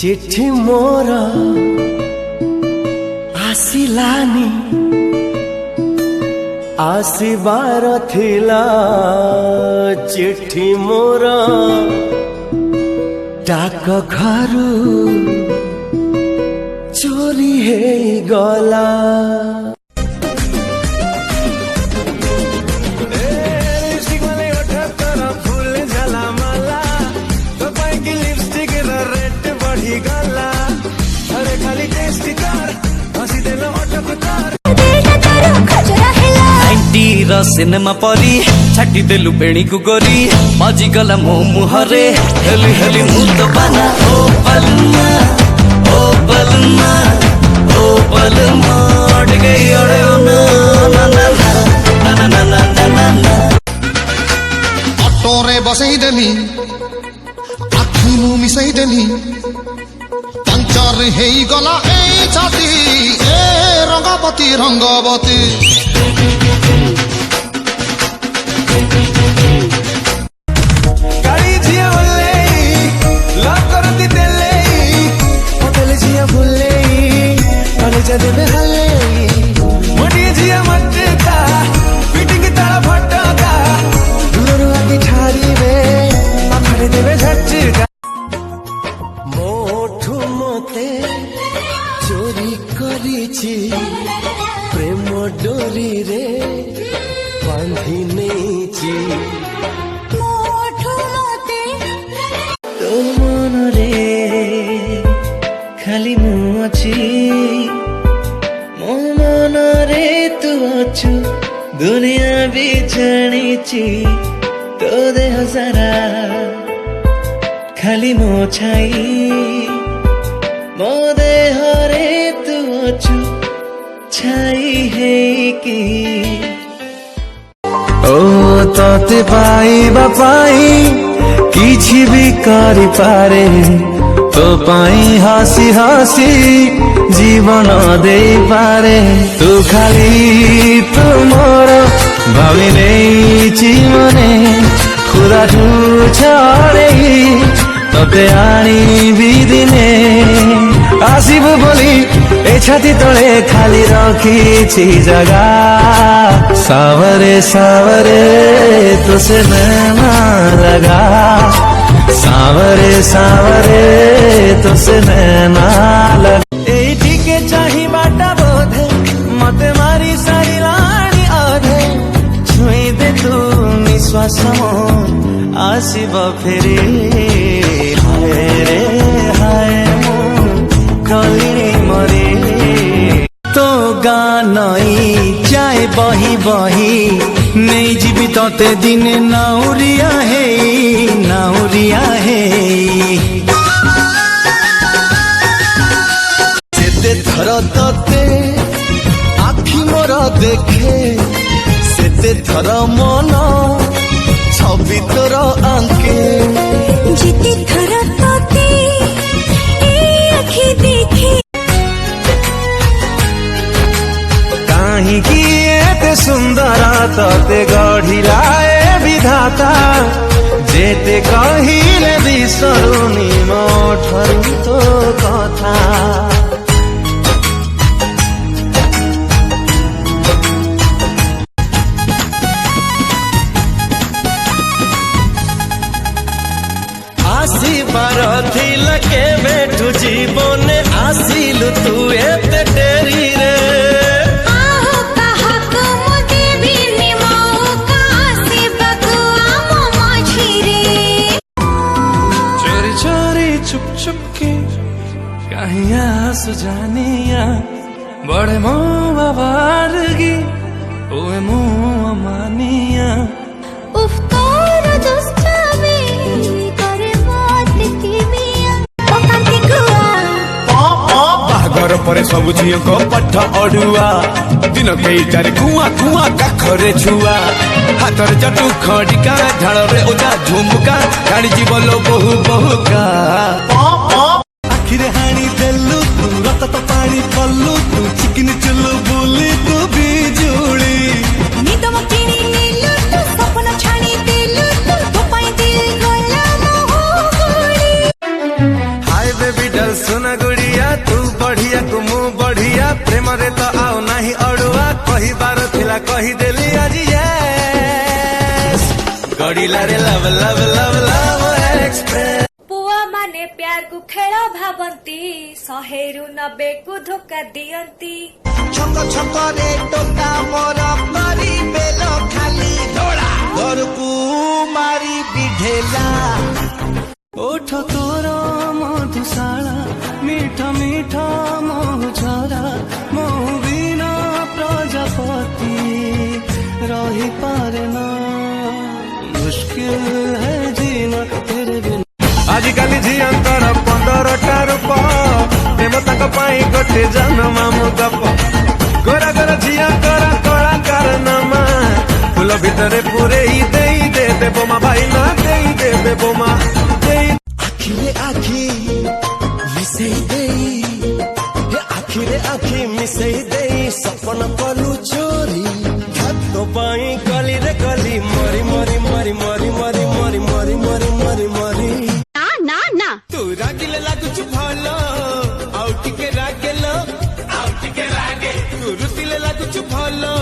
चिट्ठी मोर आसिलानी आसिबार थिला चिट्ठी मोर डाक घरु चोरी हे गला। सिनेमा परी छाटी देलु बेणी को गोरी मजी गला मो मुहरे हेली हेली मुत बाना ओ बलमा ओ बलमा ओ बलमा अड़ गई अड़े ना ना ना ना ना ना ना ना ऑटो रे बसई देली आखी मु मिसई देली पंचर हेई गला ए छाती ए रंगवती रंगवती गाड़ी झिया बोले लव करती देले होटल झिया बोले कॉलेज देबे हले मोटी झिया मटका फिटिंग ताला फटका दुलरुआ की ठारी में पाखरे देबे झटका मोठू मते चोरी करिछि प्रेम डोरी रे बांधी नेछि तो मन रे खाली मु अछि मो मन रे तू अछु दुनिया भी जानिछि तो देह सारा खाली मो छाई मो देह रे तू अछु छाई है कि ओ तोते पाइबा पाई किछि भी करि पारे तो पाई हसी हसी जीवन दे पारे तू खाली तू मोर भावी नहीं जीवने खुदा ठू छड़े तोते आनी भी दिने आसिबु बोली ए छाती तले खाली रखी जगा सावरे सावरे तुसे नैना लगा सावरे सावरे तुसे नैना लगा एठी के चाही बाटा बोधे मते मारी सारी लाणी आधे छुई दे तू निश्वास आसिब फेरे हाय रे हाय कलिनी मरे तो गानई जाए बही बही नहीं जीवी तोते दिन नाउरिया है नाउरिया है सेते थर तोते आखि मोर देखे सेते थर मन छवि तोर आंके जिते थर तोते आखि देखे काहींकि एते सुंदर तोते गढ़िलाए विधाता जेते कहिले बिसरुनी मोठरू तो कथा आसिबार थिला के बेठु जीवने आसिलु तू एते डेरी रे सुजानिया बड़े मुँह बारगी ओए मुँह मानिया उफ तोर दोस्त में करे बात की मिया ओ कांती गुआ बागर परे सब झियो को पठ अडुआ दिन केइटारे कुआ कुआ काखरे छुआ हाथर जटू खडिका झाड़ रे ओजा झुमका गाड़ी जीवलो बहु बहुका आखिरे हाणी देलु तू रत तो पानी पल्लू तू चिकन चुल्लू बोली तू बिजुली निदम किनी नीलू तू सपना छानी दिलू तू तो पाई दिल गला मोह गोली हाय बेबी चल सुना गुड़िया तू बढ़िया तू मु बढ़िया प्रेम रे तो आओ नाही अड़ुआ कही बार थिला कही देली आज यस गड़िला रे love love love love express पुआ माने प्यार को खेल भावंती 190 को धोखा दियंती छक छक रे टोका मोर करी बेल खाली दौड़ा घर को मारी बिढेला ओठ तोर मधुशाला मीठा मीठा मोह झरा मोह बिना प्रजापति रही पारे ना मुश्किल है जीना तेरे बिना आजिकाली झियांकर 15टा रूप प्रेम तांक पाई गोटे जन्मामु गप गोरा गोरा झियांकर कलाकार नामा फूल भितरे पूरे ही दे बोमा भाई ना दे बोमा आखिरे आखि मिसई देई आखिरे आखि मिसई देई सपन कलु चोरी हाथ पाई गली रे गली मरी मरी मरी मरी मरी मरी मरी मरी मरी मरी ना ना ना तू रागिले लागुछु भलो आउ टिके रागेलो आउ टिके रागे तू रुतिले लागुछु भलो